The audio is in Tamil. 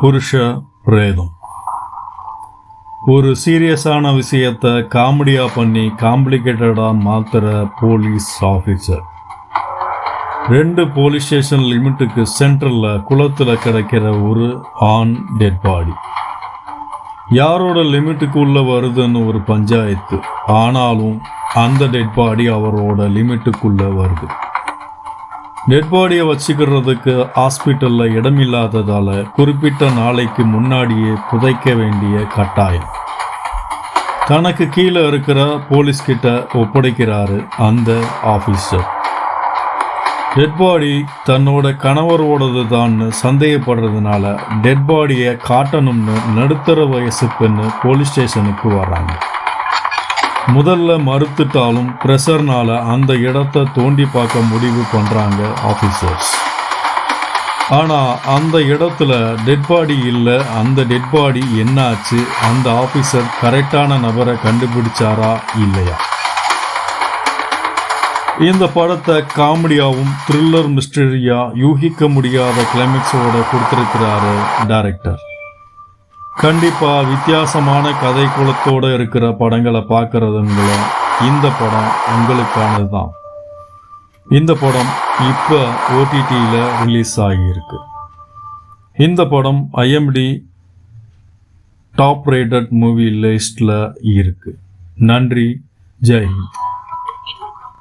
புருஷ பிரேதம். ஒரு சீரியஸான விஷயத்தை காமெடியாக பண்ணி காம்ப்ளிகேட்டடாக மாற்றுற போலீஸ் ஆஃபீஸர். 2 போலீஸ் ஸ்டேஷன் லிமிட்டுக்கு சென்ட்ரலில் குளத்தில் கிடைக்கிற ஒரு ஆண் டெட் பாடி. யாரோட லிமிட்டுக்கு உள்ள வருதுன்னு ஒரு பஞ்சாயத்து. ஆனாலும் அந்த டெட் பாடி அவரோட லிமிட்டுக்குள்ளே வருது. டெட் பாடியை வச்சுக்கிறதுக்கு ஹாஸ்பிட்டலில் இடமில்லாததால் குறிப்பிட்ட நாளைக்கு முன்னாடியே புதைக்க வேண்டிய கட்டாயம். தனக்கு கீழே இருக்கிற போலீஸ்கிட்ட ஒப்படைக்கிறாரு அந்த ஆஃபீஸர். டெட் பாடி தன்னோட கணவரோடது தான் சந்தேகப்படுறதுனால டெட் பாடியை காட்டணும்னு நடுத்தர வயசு பெண்ணு போலீஸ் ஸ்டேஷனுக்கு வர்றாங்க. முதல்ல மறுத்துட்டாலும் ப்ரெஷர்னால அந்த இடத்த தோண்டி பார்க்க முடிவு பண்ணுறாங்க ஆஃபீஸர்ஸ். ஆனால் அந்த இடத்துல டெட் பாடி இல்லை. அந்த டெட் பாடி என்னாச்சு? அந்த ஆஃபீஸர் கரெக்டான நபரை கண்டுபிடிச்சாரா இல்லையா? இந்த படத்தை காமெடியாகவும் த்ரில்லர் மிஸ்டரியா யூகிக்க முடியாத கிளைமேக்ஸோட கொடுத்துருக்கிறாரு டைரக்டர். கண்டிப்பாக வித்தியாசமான கதை குலத்தோடு இருக்கிற படங்களை பார்க்குறதுங்கள இந்த படம் உங்களுக்கானது தான். இந்த படம் இப்போ OTTயில் ரிலீஸ் ஆகியிருக்கு. இந்த படம் IMDb டாப் ரேட்டட் மூவி லிஸ்டில் இருக்குது. நன்றி. ஜெய் ஹிந்த்.